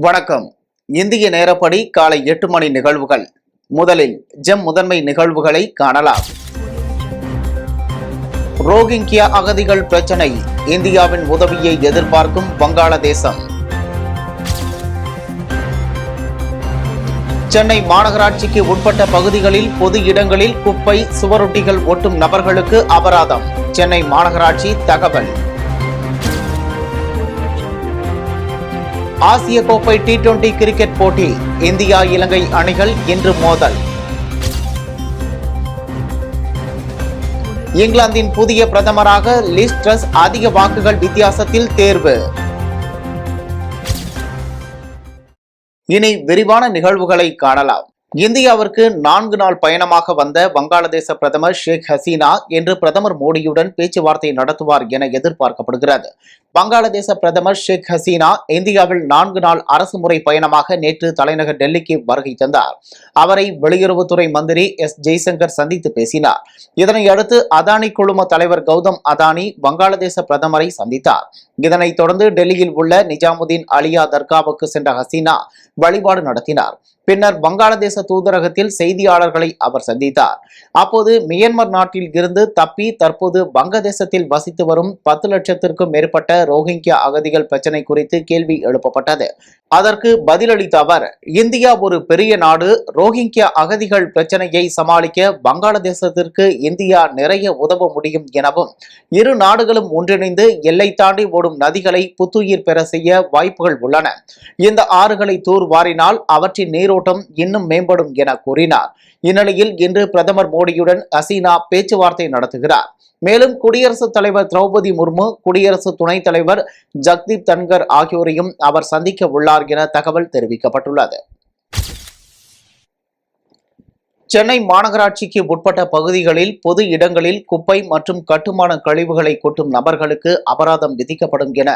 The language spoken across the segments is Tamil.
வணக்கம். இந்திய நேரப்படி காலை 8 மணி நிகழ்வுகள். முதலில் முதன்மை நிகழ்வுகளை காணலாம். ரோஹிங்கியா அகதிகள் பிரச்சினை, இந்தியாவின் உதவியை எதிர்பார்க்கும் வங்காளதேசம். சென்னை மாநகராட்சிக்கு உட்பட்ட பகுதிகளில் பொது இடங்களில் குப்பை, சுவரொட்டிகள் ஒட்டும் நபர்களுக்கு அபராதம். சென்னை மாநகராட்சி தகவல். ஆசிய கோப்பை T20 கிரிக்கெட் போட்டி, இந்தியா இலங்கை அணிகள் இன்று மோதல். இங்கிலாந்தின் புதிய பிரதமராக லிஸ் ட்ரஸ் அதிக வாக்குகள் வித்தியாசத்தில் தேர்வு. இனி விரிவான நிகழ்வுகளை காணலாம். இந்தியாவிற்கு 4 நாள் பயணமாக வந்த வங்காளதேச பிரதமர் ஷேக் ஹசீனா இன்று பிரதமர் மோடியுடன் பேச்சுவார்த்தை நடத்துவார் என எதிர்பார்க்கப்படுகிறது. வங்காளதேச பிரதமர் ஷேக் ஹசீனா இந்தியாவில் 4 நாள் அரசுமுறை பயணமாக நேற்று தலைநகர் டெல்லிக்கு வருகை தந்தார். அவரை வெளியுறவுத்துறை மந்திரி ஜெய்சங்கர் சந்தித்து பேசினார். இதனையடுத்து அதானி குழும தலைவர் கௌதம் அதானி வங்காளதேச பிரதமரை சந்தித்தார். இதனைத் தொடர்ந்து டெல்லியில் உள்ள நிஜாமுதீன் அலியா தர்காவுக்கு சென்ற ஹசீனா வழிபாடு நடத்தினார். பின்னர் வங்காளதேச தூதரகத்தில் செய்தியாளர்களை அவர் சந்தித்தார். அப்போது மியான்மர் நாட்டில் இருந்து தப்பி தற்போது வங்கதேசத்தில் வசித்து வரும் 10 லட்சத்திற்கும் மேற்பட்ட ரோஹிங்கியா அகதிகள் பிரச்சினை குறித்து கேள்வி எழுப்பப்பட்டது. அதற்கு பதிலளித்த அவர், இந்தியா ஒரு பெரிய நாடு, ரோஹிங்கியா அகதிகள் பிரச்சனையை சமாளிக்க வங்காளதேசத்திற்கு இந்தியா நிறைய உதவ முடியும் எனவும், இரு நாடுகளும் ஒன்றிணைந்து எல்லை தாண்டி ஓடும் நதிகளை புத்துயிர் பெற செய்ய வாய்ப்புகள் உள்ளன. இந்த ஆறுகளை தூர்வாரினால் அவற்றின் நீரோட்டம் இன்னும் மேம்படும் என கூறினார். இந்நிலையில் இன்று பிரதமர் மோடியுடன் ஹசீனா பேச்சுவார்த்தை நடத்துகிறார். மேலும் குடியரசுத் தலைவர் திரௌபதி முர்மு, குடியரசு துணைத் தலைவர் ஜக்தீப் தன்கர் ஆகியோரையும் அவர் சந்திக்க உள்ளார் என தகவல் தெரிவிக்கப்பட்டுள்ளது. சென்னை மாநகராட்சிக்கு உட்பட்ட பகுதிகளில் பொது இடங்களில் குப்பை மற்றும் கட்டுமான கழிவுகளை கொட்டும் நபர்களுக்கு அபராதம் விதிக்கப்படும் என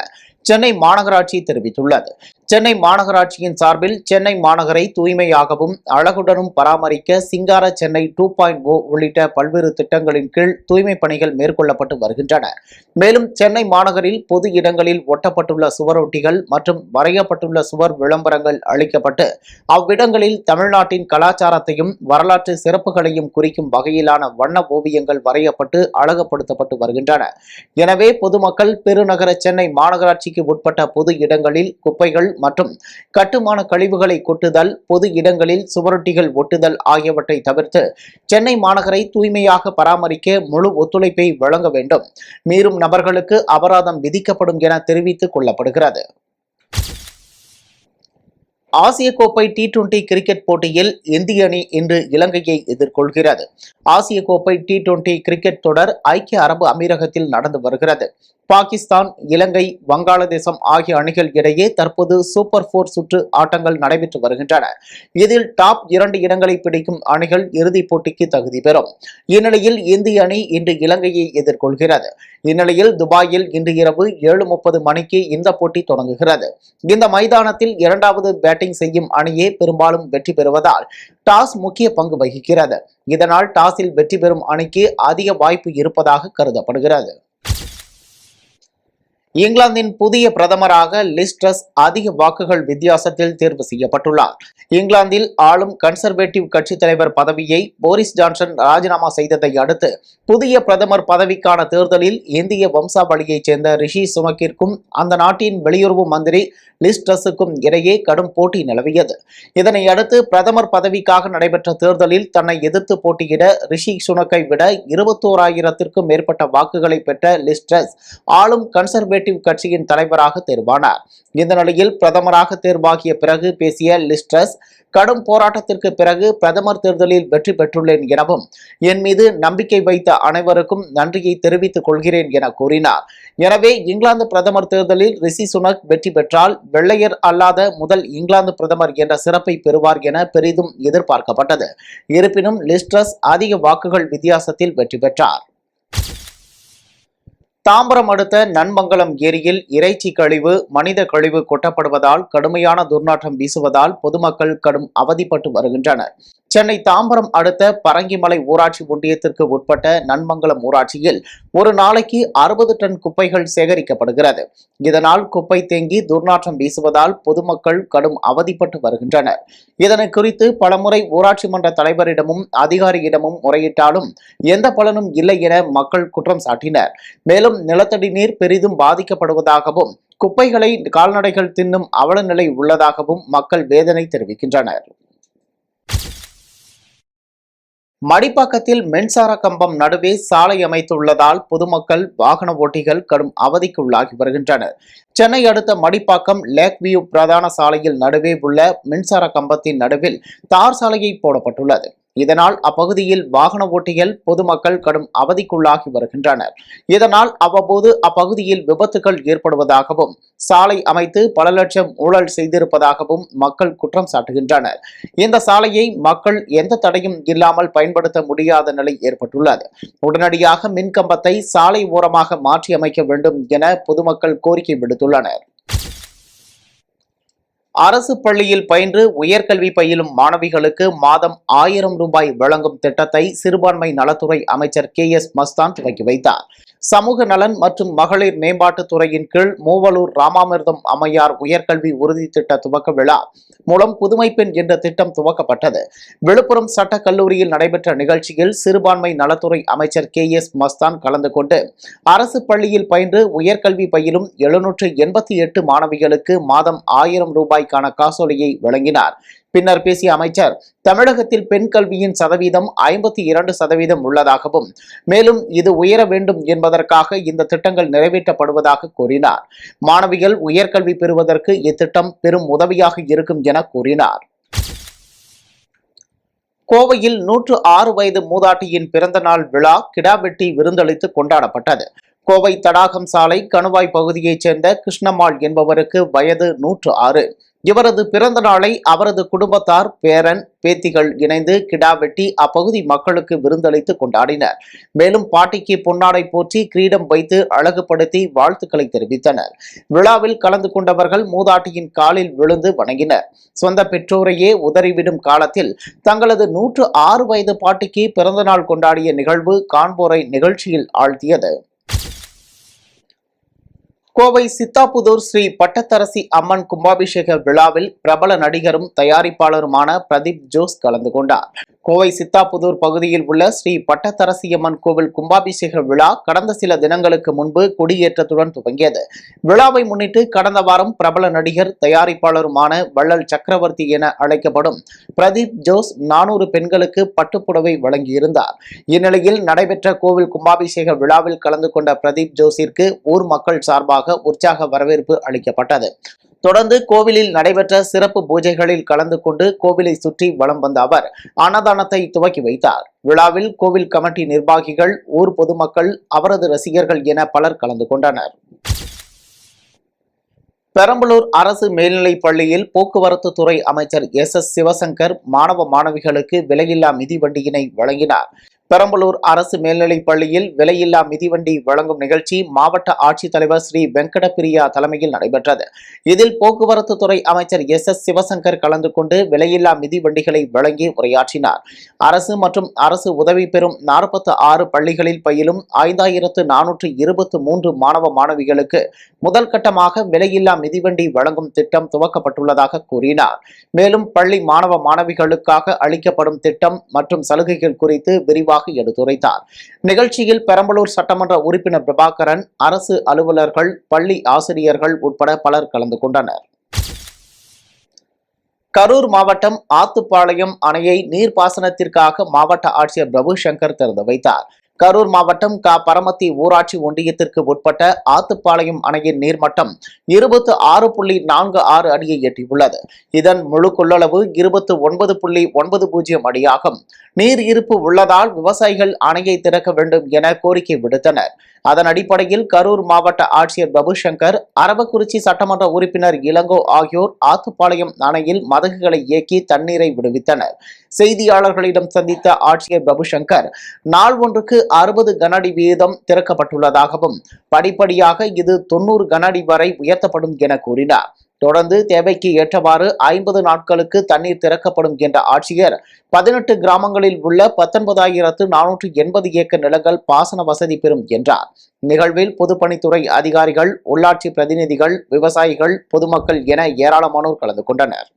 சென்னை மாநகராட்சி தெரிவித்துள்ளது. சென்னை மாநகராட்சியின் சார்பில் சென்னை மாநகரை தூய்மையாகவும் அழகுடனும் பராமரிக்க சிங்கார சென்னை 2.0 உள்ளிட்ட பல்வேறு திட்டங்களின் கீழ் தூய்மை பணிகள் மேற்கொள்ளப்பட்டு வருகின்றன. மேலும் சென்னை மாநகரில் பொது இடங்களில் ஒட்டப்பட்டுள்ள சுவரொட்டிகள் மற்றும் வரையப்பட்டுள்ள சுவர் விளம்பரங்கள் அளிக்கப்பட்டு அவ்விடங்களில் தமிழ்நாட்டின் கலாச்சாரத்தையும் வரலாற்று சிறப்புகளையும் குறிக்கும் வகையிலான வண்ண ஓவியங்கள் வரையப்பட்டு அழகுபடுத்தப்பட்டு வருகின்றன. எனவே பொதுமக்கள் பெருநகர சென்னை மாநகராட்சிக்கு உட்பட்ட பொது இடங்களில் குப்பைகள் மற்றும் கட்டுமான கழிவுகளை கொட்டுதல், பொது இடங்களில் சுவரொட்டிகள் ஒட்டுதல் ஆகியவற்றை தவிர்த்து சென்னை மாநகரை தூய்மையாக பராமரிக்க முழு ஒத்துழைப்பை வழங்க வேண்டும். மீறும் நபர்களுக்கு அபராதம் விதிக்கப்படும் என தெரிவித்துக் கொள்ளப்படுகிறது. ஆசிய கோப்பை T20 கிரிக்கெட் போட்டியில் இந்திய அணி இன்று இலங்கையை எதிர்கொள்கிறது. ஆசிய கோப்பை T20 கிரிக்கெட் தொடர் ஐக்கிய அரபு அமீரகத்தில் நடந்து வருகிறது. பாகிஸ்தான், இலங்கை, வங்காளதேசம் ஆகிய அணிகள் இடையே தற்போது சூப்பர் 4 சுற்று ஆட்டங்கள் நடைபெற்று வருகின்றன. இதில் டாப் 2 இடங்களை பிடிக்கும் அணிகள் இறுதிப் போட்டிக்கு தகுதி பெறும். இந்நிலையில் இந்திய அணி இன்று இலங்கையை எதிர்கொள்கிறது. இந்நிலையில் துபாயில் இன்று இரவு 7:30 மணிக்கு இந்த போட்டி தொடங்குகிறது. இந்த மைதானத்தில் இரண்டாவது பேட்டிங் செய்யும் அணியே பெரும்பாலும் வெற்றி பெறுவதால் டாஸ் முக்கிய பங்கு வகிக்கிறது. இதனால் டாஸில் வெற்றி பெறும் அணிக்கு அதிக வாய்ப்பு இருப்பதாக கருதப்படுகிறது. இங்கிலாந்தின் புதிய பிரதமராக லிஸ் ட்ரஸ் அதிக வாக்குகள் வித்தியாசத்தில் தேர்வு செய்யப்பட்டுள்ளார். இங்கிலாந்தில் ஆளும் கன்சர்வேட்டிவ் கட்சி தலைவர் பதவியை போரிஸ் ஜான்சன் ராஜினாமா செய்ததை அடுத்து புதிய பிரதமர் பதவிக்கான தேர்தலில் இந்திய வம்சாவளியைச் சேர்ந்த ரிஷி சுனக்கிற்கும் அந்த நாட்டின் வெளியுறவு மந்திரி லிஸ் ட்ரஸுக்கும் இடையே கடும் போட்டி நிலவியது. இதனையடுத்து பிரதமர் பதவிக்காக நடைபெற்ற தேர்தலில் தன்னை எதிர்த்து போட்டியிட ரிஷி சுனக்கை விட 21,000த்திற்கும் மேற்பட்ட வாக்குகளை பெற்ற லிஸ் ட்ரஸ் ஆளும் கன்சர்வேட்டிவ் கட்சியின் தலைவராக தேர்வானார். இந்த நிலையில் பிரதமராக தேர்வாகிய பிறகு பேசிய லிஸ் ட்ரஸ், கடும் போராட்டத்திற்கு பிறகு பிரதமர் தேர்தலில் வெற்றி பெற்றுள்ளேன் எனவும், என் மீது நம்பிக்கை வைத்த அனைவருக்கும் நன்றியை தெரிவித்துக் கொள்கிறேன் என கூறினார். எனவே இங்கிலாந்து பிரதமர் தேர்தலில் ரிஷி சுனக் வெற்றி பெற்றால் வெள்ளையர் அல்லாத முதல் இங்கிலாந்து பிரதமர் என்ற சிறப்பை பெறுவார் என பெரிதும் எதிர்பார்க்கப்பட்டது. இருப்பினும் லிஸ் ட்ரஸ் அதிக வாக்குகள் வித்தியாசத்தில் வெற்றி பெற்றார். தாம்பரம் அடுத்த நன்மங்கலம் ஏரியில் இறைச்சி கழிவு, மனித கழிவு கொட்டப்படுவதால் கடுமையான துர்நாற்றம் வீசுவதால் பொதுமக்கள் கடும் அவதிப்பட்டு வருகின்றனர். சென்னை தாம்பரம் அடுத்த பரங்கிமலை ஊராட்சி ஒன்றியத்திற்கு உட்பட்ட நன்மங்கலம் ஊராட்சியில் ஒரு நாளைக்கு 60 டன் குப்பைகள் சேகரிக்கப்படுகிறது. இதனால் குப்பை தேங்கி துர்நாற்றம் வீசுவதால் பொதுமக்கள் கடும் அவதிப்பட்டு வருகின்றனர். இதனை குறித்து பலமுறை ஊராட்சி மன்ற தலைவரிடமும் அதிகாரியிடமும் முறையிட்டாலும் எந்த பலனும் இல்லை என மக்கள் குற்றம் சாட்டினர். மேலும் நிலத்தடி நீர் பெரிதும் பாதிக்கப்படுவதாகவும் குப்பைகளை கால்நடைகள் தின்னும் அவல நிலை உள்ளதாகவும் மக்கள் வேதனை தெரிவிக்கின்றனர். மடிப்பாக்கத்தில் மின்சார கம்பம் நடுவே சாலை அமைத்துள்ளதால் பொதுமக்கள் வாகன ஓட்டிகள் கடும் அவதிக்கு உள்ளாகி வருகின்றனர். சென்னை அடுத்த மடிப்பாக்கம் லேக் வியூ பிரதான சாலையில் நடுவே உள்ள மின்சார கம்பத்தின் நடுவில் தார் சாலையை போடப்பட்டுள்ளது. இதனால் அப்பகுதியில் வாகன ஓட்டிகள் பொதுமக்கள் கடும் அவதிக்குள்ளாகி வருகின்றனர். இதனால் அவ்வப்போது அப்பகுதியில் விபத்துகள் ஏற்படுவதாகவும் சாலை அமைத்து பல லட்சம் ஊழல் செய்திருப்பதாகவும் மக்கள் குற்றம் சாட்டுகின்றனர். இந்த சாலையை மக்கள் எந்த தடையும் இல்லாமல் பயன்படுத்த முடியாத நிலை ஏற்பட்டுள்ளது. உடனடியாக மின்கம்பத்தை சாலை ஓரமாக மாற்றி அமைக்க வேண்டும் என பொதுமக்கள் கோரிக்கை விடுத்துள்ளனர். அரசு பள்ளியில் பயின்று உயர்கல்வி பயிலும் மாணவிகளுக்கு மாதம் 1000 ரூபாய் வழங்கும் திட்டத்தை சிறுபான்மை நலத்துறை அமைச்சர் KS மஸ்தான் துவக்கி வைத்தார். சமூக நலன் மற்றும் மகளிர் மேம்பாட்டுத் துறையின் கீழ் மூவலூர் ராமாமிர்தம் அம்மையார் உயர்கல்வி உறுதி திட்ட துவக்க விழா மூலம் புதுமை பெண் என்ற திட்டம் துவக்கப்பட்டது. விழுப்புரம் சட்டக் கல்லூரியில் நடைபெற்ற நிகழ்ச்சியில் சிறுபான்மை நலத்துறை அமைச்சர் KS மஸ்தான் கலந்து கொண்டு அரசு பள்ளியில் பயின்று உயர்கல்வி பயிலும் 788 மாணவிகளுக்கு மாதம் 1000 ரூபாய்க்கான காசோலையை வழங்கினார். பின்னர் பேசிய அமைச்சர், தமிழகத்தில் பெண் கல்வியின் சதவீதம் 52% உள்ளதாகவும் மேலும் இது உயர வேண்டும் என்பதற்காக இந்த திட்டங்கள் நிறைவேற்றப்படுவதாக கூறினார். மாணவிகள் உயர்கல்வி பெறுவதற்கு இத்திட்டம் பெரும் உதவியாக இருக்கும் என கூறினார். கோவையில் 106 வயது மூதாட்டியின் பிறந்த நாள் விழா கிடாவெட்டி விருந்தளித்து கொண்டாடப்பட்டது. கோவை தடாகம் சாலை கணுவாய் பகுதியைச் சேர்ந்த கிருஷ்ணம்மாள் என்பவருக்கு வயது 106. இவரது பிறந்த நாளை அவரது குடும்பத்தார், பேரன், பேத்திகள் இணைந்து கிடா வெட்டி அப்பகுதி மக்களுக்கு விருந்தளித்து கொண்டாடினர். மேலும் பாட்டிக்கு பொன்னாடை போற்றி கிரீடம் வைத்து அழகுபடுத்தி வாழ்த்துக்களை தெரிவித்தனர். விழாவில் கலந்து கொண்டவர்கள் மூதாட்டியின் காலில் விழுந்து வணங்கினர். சொந்த பெற்றோரையே உதறிவிடும் காலத்தில் தங்களது 106 வயது பாட்டிக்கு பிறந்தநாள் கொண்டாடிய நிகழ்வு காண்போரை நிகழ்ச்சியில் ஆழ்த்தியது. கோவை சித்தாபுதூர் ஸ்ரீ பட்டத்தரசி அம்மன் கும்பாபிஷேக விழாவில் பிரபல நடிகரும் தயாரிப்பாளருமான பிரதீப் ஜோஸ் கலந்து கொண்டார். கோவை சித்தாபுதூர் பகுதியில் உள்ள ஸ்ரீ பட்டத்தரசியம்மன் கோவில் கும்பாபிஷேக விழா கடந்த சில தினங்களுக்கு முன்பு கொடியேற்றத்துடன் துவங்கியது. விழாவை முன்னிட்டு கடந்த வாரம் பிரபல நடிகர் தயாரிப்பாளருமான வள்ளல் சக்கரவர்த்தி என அழைக்கப்படும் பிரதீப் ஜோஸ் 400 பெண்களுக்கு பட்டுப்புடவை வழங்கியிருந்தார். இந்நிலையில் நடைபெற்ற கோவில் கும்பாபிஷேக விழாவில் கலந்து கொண்ட பிரதீப் ஜோஸிற்கு ஊர் மக்கள் சார்பாக உற்சாக வரவேற்பு அளிக்கப்பட்டது. தொடர்ந்து கோவிலில் நடைபெற்ற சிறப்பு பூஜைகளில் கலந்து கொண்டு கோவிலை சுற்றி வலம் வந்த அவர் அன்னதானத்தை துவக்கி வைத்தார். விழாவில் கோவில் கமிட்டி நிர்வாகிகள், ஊர் பொதுமக்கள், அவரது ரசிகர்கள் என பலர் கலந்து கொண்டனர். பெரம்பலூர் அரசு மேல்நிலைப் பள்ளியில் போக்குவரத்து துறை அமைச்சர் SS சிவசங்கர் மாணவ மாணவிகளுக்கு விலையில்லா மிதிவண்டியினை வழங்கினார். பெரம்பலூர் அரசு மேல்நிலைப் பள்ளியில் விலையில்லா மிதிவண்டி வழங்கும் நிகழ்ச்சி மாவட்ட ஆட்சித்தலைவர் ஸ்ரீ வெங்கடபிரியா தலைமையில் நடைபெற்றது. இதில் போக்குவரத்து துறை அமைச்சர் SS சிவசங்கர் கலந்து கொண்டு விலையில்லா மிதிவண்டிகளை வழங்கி உரையாற்றினார். அரசு மற்றும் அரசு உதவி பெறும் 46 பள்ளிகளில் பயிலும் 5423 மாணவ மாணவிகளுக்கு முதல் கட்டமாக விலையில்லா மிதிவண்டி வழங்கும் திட்டம் துவக்கப்பட்டுள்ளதாக கூறினார். மேலும் பள்ளி மாணவ மாணவிகளுக்காக அளிக்கப்படும் திட்டம் மற்றும் சலுகைகள் குறித்து விரிவாக எடுத்துரைத்தார். நிகழ்ச்சியில் பெரம்பலூர் சட்டமன்ற உறுப்பினர் பிரபாகரன், அரசு அலுவலர்கள், பள்ளி ஆசிரியர்கள் உட்பட பலர் கலந்து கொண்டனர். கரூர் மாவட்டம் ஆத்துப்பாளையம் அணையை நீர்ப்பாசனத்திற்காக மாவட்ட ஆட்சியர் பிரபு சங்கர் திறந்து வைத்தார். கரூர் மாவட்டம் பரமத்தி ஊராட்சி ஒன்றியத்திற்கு உட்பட்ட ஆத்துப்பாளையம் அணையின் நீர்மட்டம் 26.46 அடியை எட்டியுள்ளது. இதன் முழு கொள்ளளவு 29.90 அடியாகும். நீர் இருப்பு உள்ளதால் விவசாயிகள் அணையை திறக்க வேண்டும் என கோரிக்கை விடுத்தனர். அதன் அடிப்படையில் கரூர் மாவட்ட ஆட்சியர் பிரபு சங்கர், அரவக்குறிச்சி சட்டமன்ற உறுப்பினர் இளங்கோ ஆகியோர் ஆத்துப்பாளையம் அணையில் மதகுகளை இயக்கி தண்ணீரை விடுவித்தனர். செய்தியாளர்களிடம் சந்தித்த ஆட்சியர் பிரபு சங்கர், நாள் ஒன்றுக்கு 60 கனஅடி வீதம் திறக்கப்பட்டுள்ளதாகவும் படிப்படியாக இது 90 கனஅடி வரை உயர்த்தப்படும் என கூறினார். தொடர்ந்து தேவைக்கு ஏற்றவாறு 50 நாட்களுக்கு தண்ணீர் திறக்கப்படும் என்ற ஆட்சியர் 18 கிராமங்களில் உள்ள 19,480 ஏக்கர் நிலங்கள் பாசன வசதி பெறும் என்றார். நிகழ்வில் பொதுப்பணித்துறை அதிகாரிகள், உள்ளாட்சி பிரதிநிதிகள், விவசாயிகள், பொதுமக்கள் என ஏராளமானோர் கலந்து கொண்டனர்.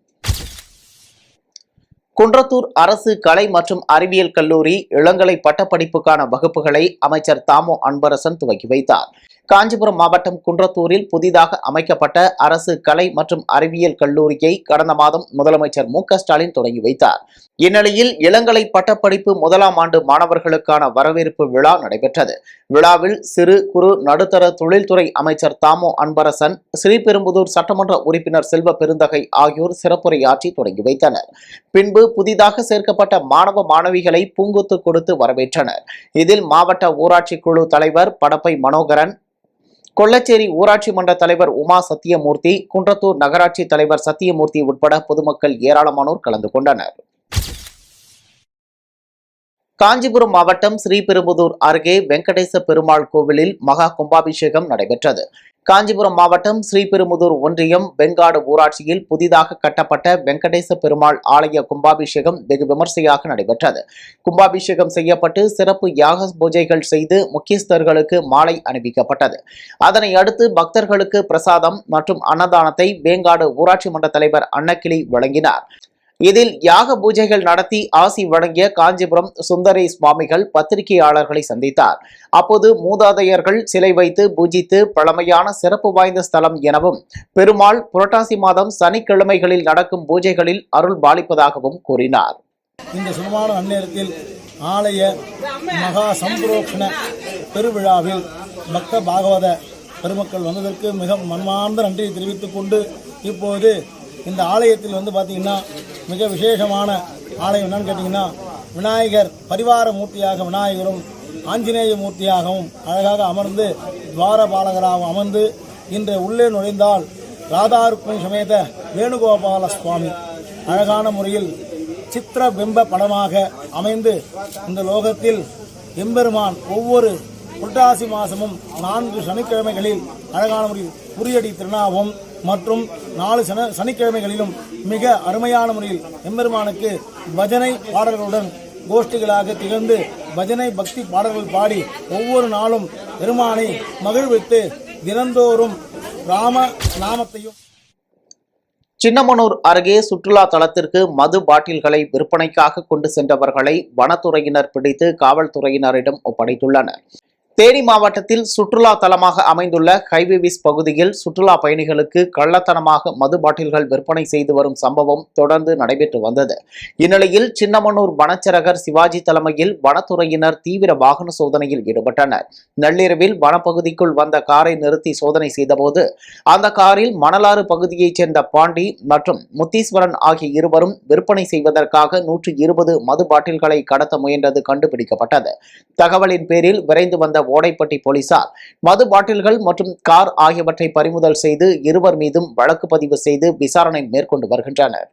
குன்றத்தூர் அரசு கலை மற்றும் அறிவியல் கல்லூரி இளங்கலை பட்டப்படிப்புக்கான வகுப்புகளை அமைச்சர் தாமோ அன்பரசன் துவக்கி வைத்தார். காஞ்சிபுரம் மாவட்டம் குன்றத்தூரில் புதிதாக அமைக்கப்பட்ட அரசு கலை மற்றும் அறிவியல் கல்லூரியை கடந்த மாதம் முதலமைச்சர் மு.க.ஸ்டாலின் தொடங்கி வைத்தார். இந்நிலையில் இளங்கலை பட்டப்படிப்பு முதலாம் ஆண்டு மாணவர்களுக்கான வரவேற்பு விழா நடைபெற்றது. விழாவில் சிறு குறு நடுத்தர தொழில்துறை அமைச்சர் தாமோ அன்பரசன், ஸ்ரீபெரும்புதூர் சட்டமன்ற உறுப்பினர் செல்வ பெருந்தகை ஆகியோர் சிறப்புரையாற்றி தொடங்கி வைத்தனர். பின்பு புதிதாக சேர்க்கப்பட்ட மாணவ மாணவிகளை பூங்கொத்து கொடுத்து வரவேற்றனர். இதில் மாவட்ட ஊராட்சி குழு தலைவர் படப்பை மனோகரன், கொள்ளச்சேரி ஊராட்சி மன்ற தலைவர் உமா சத்தியமூர்த்தி, குன்றத்தூர் நகராட்சி தலைவர் சத்தியமூர்த்தி உட்பட பொதுமக்கள் ஏராளமானோர் கலந்து கொண்டனர். காஞ்சிபுரம் மாவட்டம் ஸ்ரீபெரும்புதூர் அருகே வெங்கடேச பெருமாள் கோவிலில் மகா கும்பாபிஷேகம் நடைபெற்றது. காஞ்சிபுரம் மாவட்டம் ஸ்ரீபெரும்புதூர் ஒன்றியம் வெங்காடு ஊராட்சியில் புதிதாக கட்டப்பட்ட வெங்கடேச பெருமாள் ஆலய கும்பாபிஷேகம் வெகு விமர்சையாக நடைபெற்றது. கும்பாபிஷேகம் செய்யப்பட்டு சிறப்பு யாக பூஜைகள் செய்து முக்கியஸ்தர்களுக்கு மாலை அணிவிக்கப்பட்டது. அதனை அடுத்து பக்தர்களுக்கு பிரசாதம் மற்றும் அன்னதானத்தை வேங்காடு ஊராட்சி மன்ற தலைவர் அன்னக்கிளி வழங்கினார். இதில் யாக பூஜைகள் நடத்தி ஆசி வழங்கிய காஞ்சிபுரம் சுந்தரே சுவாமிகள் பத்திரிகையாளர்களை சந்தித்தார். அப்போது மூதாதையர்கள் சிலை வைத்து பூஜித்து பழமையான சிறப்பு வாய்ந்த ஸ்தலம் எனவும் பெருமாள் புரட்டாசி மாதம் சனிக்கிழமைகளில் நடக்கும் பூஜைகளில் அருள் பாலிப்பதாகவும் கூறினார். இந்த சுகமான அந்நேரத்தில் ஆலய மகா சம்பரோக்ஷண பெருவிழாவில் பக்த பாகவத பெருமக்கள் வந்ததற்கு மிக மனமார்ந்த நன்றியை தெரிவித்துக் கொண்டு இப்போது இந்த ஆலயத்தில் பார்த்தீங்கன்னா மிக விசேஷமான ஆலயம் என்னன்னு கேட்டிங்கன்னா, விநாயகர் பரிவார மூர்த்தியாக விநாயகரும் ஆஞ்சநேய மூர்த்தியாகவும் அழகாக அமர்ந்து துவாரபாலகராகவும் அமர்ந்து இன்று உள்ளே நுழைந்தால் ராதாருக்மணி சமேத வேணுகோபால சுவாமி அழகான முறையில் சித்திர பிம்ப படமாக அமைந்து இந்த லோகத்தில் எம்பெருமான் ஒவ்வொரு புரட்டாசி மாதமும் 4 சனிக்கிழமைகளில் அழகான முறையில் குறியடி திருநாவும் மற்றும் 4 சனிக்கிழமைகளிலும் மிக அருமையான முறையில் எம்பெருமானுக்கு பஜனை பாடல்களுடன் கோஷ்டிகளாக திகழ்ந்து பஜனை பக்தி பாடல்கள் பாடி ஒவ்வொரு நாளும் பெருமானை மகிழ்வித்து தினந்தோறும் ராம நாமத்தையும். சின்னமனூர் அருகே சுற்றுலா தலத்திற்கு மது பாட்டில்களை விற்பனைக்காக கொண்டு சென்றவர்களை வனத்துறையினர் பிடித்து காவல்துறையினரிடம் ஒப்படைத்துள்ளனர். தேனி மாவட்டத்தில் சுற்றுலா தலமாக அமைந்துள்ள ஹைவேவிஸ் பகுதியில் சுற்றுலா பயணிகளுக்கு கள்ளத்தனமாக மது பாட்டில்கள் விற்பனை செய்து வரும் சம்பவம் தொடர்ந்து நடைபெற்று வந்தது. இந்நிலையில் சின்னமனூர் வனச்சரகர் சிவாஜி தலைமையில் வனத்துறையினர் தீவிர வாகன சோதனையில் ஈடுபட்டனர். நள்ளிரவில் வனப்பகுதிக்குள் வந்த காரை நிறுத்தி சோதனை செய்தபோது அந்த காரில் மணலாறு பகுதியைச் சேர்ந்த பாண்டி மற்றும் முத்தீஸ்வரன் ஆகிய இருவரும் விற்பனை செய்வதற்காக 120 மது பாட்டில்களை கடத்த முயன்றது கண்டுபிடிக்கப்பட்டது. தகவலின் பேரில் விரைந்து வந்த ஓடைப்பட்டி போலீசார் மது பாட்டில்கள் மற்றும் கார் ஆகியவற்றை பறிமுதல் செய்து இருவர் மீதும் வழக்கு பதிவு செய்து விசாரணை மேற்கொண்டு வருகின்றனர்.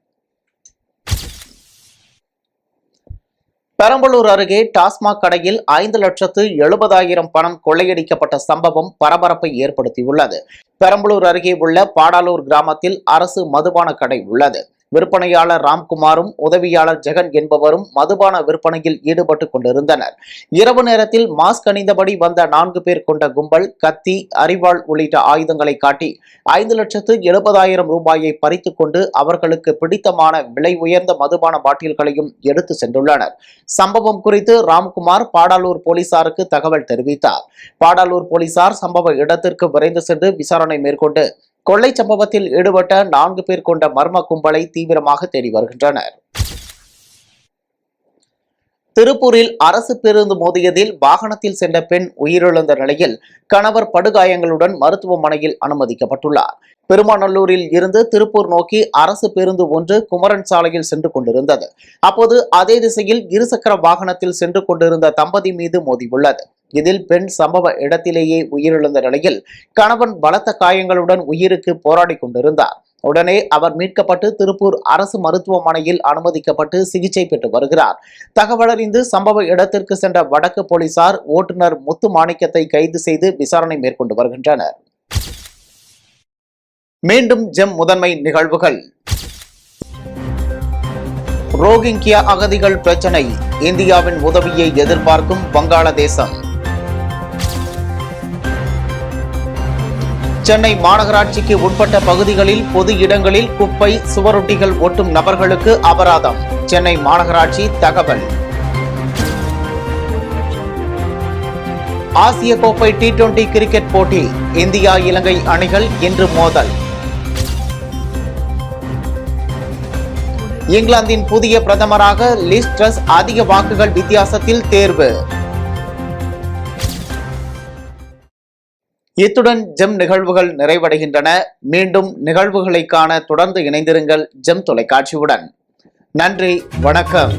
பெரம்பலூர் அருகே டாஸ்மாக் கடையில் 5,70,70,000 பணம் கொள்ளையடிக்கப்பட்ட சம்பவம் பரபரப்பை ஏற்படுத்தியுள்ளது. பெரம்பலூர் அருகே உள்ள பாடாலூர் கிராமத்தில் அரசு மதுபான கடை உள்ளது. விற்பனையாளர் ராம்குமாரும் உதவியாளர் ஜெகன் என்பவரும் மதுபான விற்பனையில் ஈடுபட்டுக் கொண்டிருந்தனர். இரவு நேரத்தில் மாஸ்க் அணிந்தபடி வந்த 4 பேர் கொண்ட கும்பல் கத்தி, அரிவாள் உள்ளிட்ட ஆயுதங்களை காட்டி 5,70,000 ரூபாயை பறித்துக் கொண்டு அவர்களுக்கு பிடித்தமான விலை உயர்ந்த மதுபான பாட்டில்களையும் எடுத்து சென்றுள்ளனர். சம்பவம் குறித்து ராம்குமார் பாடாலூர் போலீசாருக்கு தகவல் தெரிவித்தார். பாடாலூர் போலீசார் சம்பவ இடத்திற்கு விரைந்து சென்று விசாரணை மேற்கொண்டு கொள்ளை சம்பவத்தில் ஈடுபட்ட 4 பேர் கொண்ட மர்ம கும்பலை தீவிரமாக தேடி வருகின்றனர். திருப்பூரில் அரசு பேருந்து மோதியதில் வாகனத்தில் சென்ற பெண் உயிரிழந்த நிலையில் கணவர் படுகாயங்களுடன் மருத்துவமனையில் அனுமதிக்கப்பட்டுள்ளார். பெருமாநல்லூரில் இருந்து திருப்பூர் நோக்கி அரசு பேருந்து ஒன்று குமரன் சாலையில் சென்று கொண்டிருந்தது. அப்போது அதே திசையில் இருசக்கர வாகனத்தில் சென்று கொண்டிருந்த தம்பதி மீது மோதியுள்ளது. இதில் பெண் சம்பவ இடத்திலேயே உயிரிழந்த நிலையில் கணவன் பலத்த காயங்களுடன் உயிருக்கு போராடி கொண்டிருந்தார். உடனே அவர் மீட்கப்பட்டு திருப்பூர் அரசு மருத்துவமனையில் அனுமதிக்கப்பட்டு சிகிச்சை பெற்று வருகிறார். தகவலறிந்து சம்பவ இடத்திற்கு சென்ற வடக்கு போலீசார் ஓட்டுநர் முத்து மாணிக்கத்தை கைது செய்து விசாரணை மேற்கொண்டு வருகின்றனர். மீண்டும் ஜெம் முதன்மை நிகழ்வுகள். ரோஹிங்கியா அகதிகள் பிரச்சினை, இந்தியாவின் உதவியை எதிர்பார்க்கும் வங்காளதேசம். சென்னை மாநகராட்சிக்கு உட்பட்ட பகுதிகளில் பொது இடங்களில் குப்பை சுவரொட்டிகள் ஒட்டும் நபர்களுக்கு அபராதம். சென்னை மாநகராட்சி தகவல். ஆசிய கோப்பை T20 கிரிக்கெட் போட்டி, இந்தியா இலங்கை அணிகள் இன்று மோதல். இங்கிலாந்தின் புதிய பிரதமராக லிஸ் ட்ரஸ் அதிக வாக்குகள் வித்தியாசத்தில் தேர்வு. இத்துடன் ஜெம் நிகழ்வுகள் நிறைவடைகின்றன. மீண்டும் நிகழ்வுகளை காண தொடர்ந்து இணைந்திருங்கள் ஜெம் தொலைக்காட்சியுடன். நன்றி, வணக்கம்.